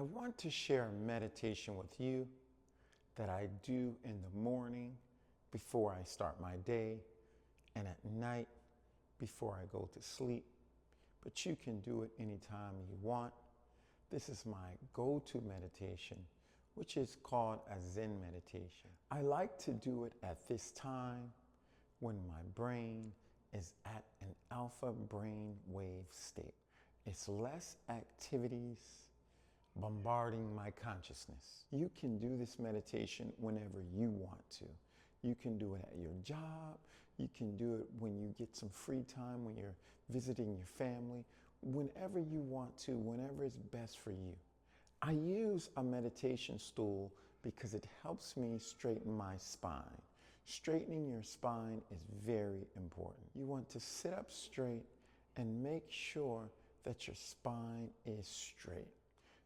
I want to share a meditation with you that I do in the morning before I start my day and at night before I go to sleep. But you can do it anytime you want. This is my go-to meditation, which is called a Zen meditation. I like to do it at this time when my brain is at an alpha brain wave state. It's less activities bombarding my consciousness. You can do this meditation whenever you want to. You can do it at your job. You can do it when you get some free time, when you're visiting your family, whenever you want to, whenever it's best for you. I use a meditation stool because it helps me straighten my spine. Straightening your spine is very important. You want to sit up straight and make sure that your spine is straight.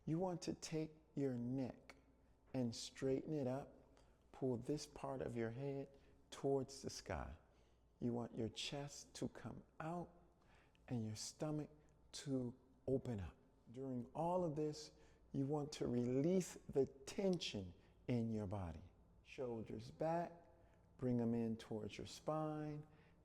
You want to take your neck and straighten it up. Pull this part of your head towards the sky. You want your chest to come out and your stomach to open up. During all of this, you want to release the tension in your body. Shoulders back, bring them in towards your spine,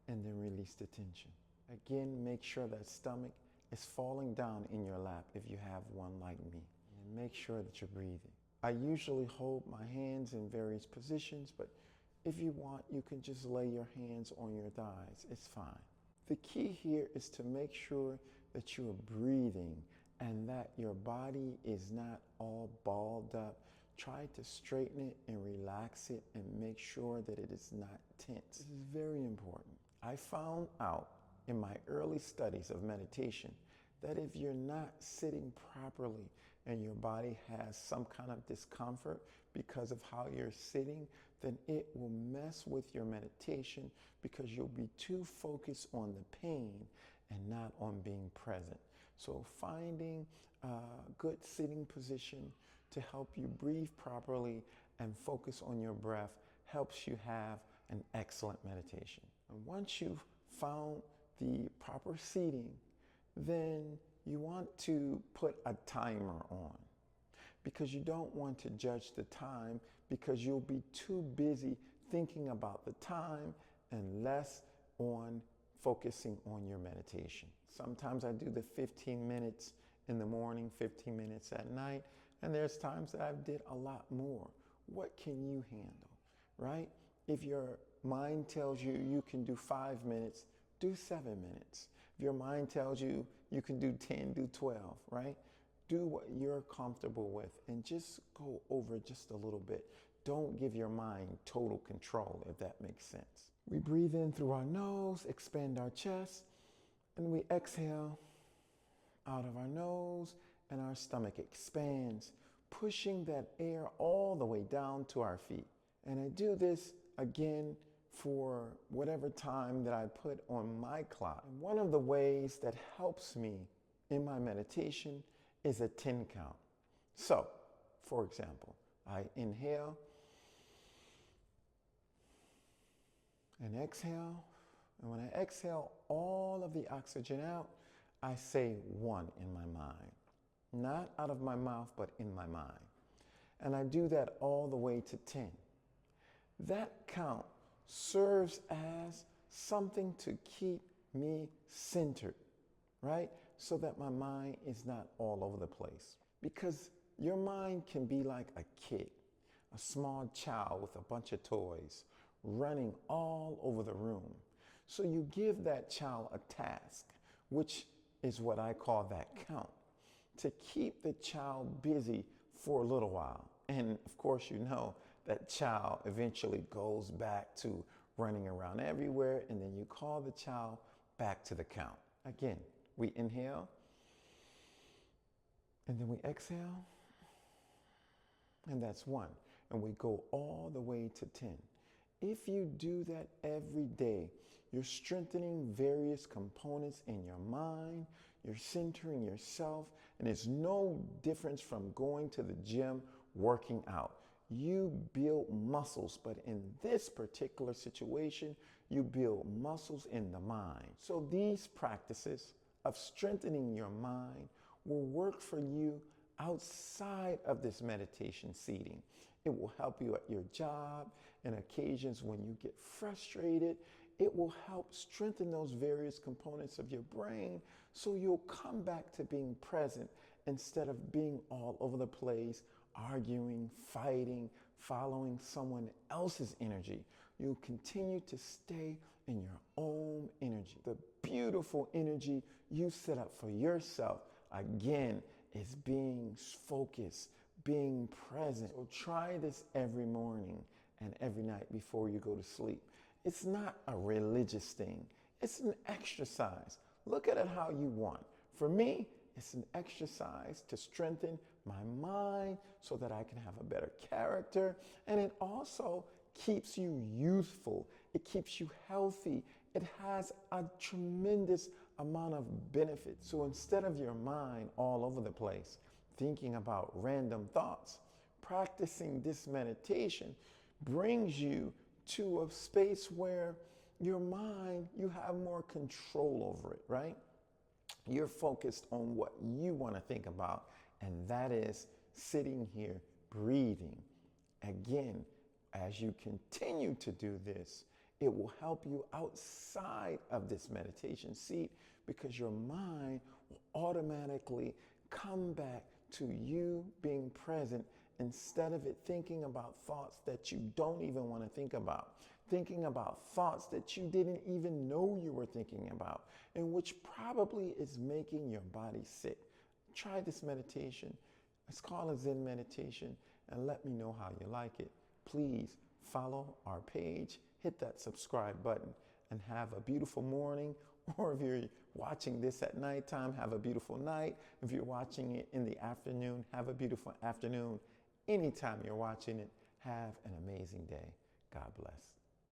and then release the tension. Again, make sure that stomach is falling down in your lap if you have one like me. And make sure that you're breathing. I usually hold my hands in various positions, but if you want, you can just lay your hands on your thighs. It's fine. The key here is to make sure that you're breathing and that your body is not all balled up. Try to straighten it and relax it and make sure that it is not tense. This is very important. I found out in my early studies of meditation that if you're not sitting properly and your body has some kind of discomfort because of how you're sitting, then it will mess with your meditation because you'll be too focused on the pain and not on being present. So finding a good sitting position to help you breathe properly and focus on your breath helps you have an excellent meditation. And once you've found the proper seating, then you want to put a timer on because you don't want to judge the time because you'll be too busy thinking about the time and less on focusing on your meditation. Sometimes I do the 15 minutes in the morning, 15 minutes at night, and there's times that I've did a lot more. What can you handle, right? If your mind tells you you can do 5 minutes, do 7 minutes. If your mind tells you you can do 10, do 12, right? Do what you're comfortable with and just go over just a little bit. Don't give your mind total control, if that makes sense. We breathe in through our nose, expand our chest, and we exhale out of our nose and our stomach expands, pushing that air all the way down to our feet. And I do this again for whatever time that I put on my clock. And one of the ways that helps me in my meditation is a 10 count. So, for example, I inhale and exhale. And when I exhale all of the oxygen out, I say 1 in my mind. Not out of my mouth, but in my mind. And I do that all the way to 10. That count serves as something to keep me centered, right? So that my mind is not all over the place. Because your mind can be like a kid, a small child with a bunch of toys running all over the room. So you give that child a task, which is what I call that count, to keep the child busy for a little while. And of course, you know that child eventually goes back to running around everywhere, and then you call the child back to the count. Again, we inhale, and then we exhale, and that's 1. And we go all the way to 10. If you do that every day, you're strengthening various components in your mind, you're centering yourself, and it's no difference from going to the gym, working out. You build muscles, but in this particular situation, you build muscles in the mind. So these practices of strengthening your mind will work for you outside of this meditation seating. It will help you at your job and occasions when you get frustrated. It will help strengthen those various components of your brain so you'll come back to being present instead of being all over the place, arguing, fighting, following someone else's energy. You'll continue to stay in your own energy. The beautiful energy you set up for yourself, again, is being focused, being present. So try this every morning and every night before you go to sleep. It's not a religious thing. It's an exercise. Look at it how you want. For me, it's an exercise to strengthen my mind so that I can have a better character. And it also keeps you youthful. It keeps you healthy. It has a tremendous amount of benefits. So instead of your mind all over the place, thinking about random thoughts, practicing this meditation brings you to a space where your mind, you have more control over it, right? You're focused on what you want to think about, and that is sitting here, breathing. Again, as you continue to do this, it will help you outside of this meditation seat because your mind will automatically come back to you being present instead of it thinking about thoughts that you don't even want to think about, thinking about thoughts that you didn't even know you were thinking about, and which probably is making your body sick. Try this meditation. It's called a Zen meditation, and let me know how you like it. Please follow our page, hit that subscribe button, and have a beautiful morning. Or if you're watching this at nighttime, have a beautiful night. If you're watching it in the afternoon, have a beautiful afternoon. Anytime you're watching it, have an amazing day. God bless.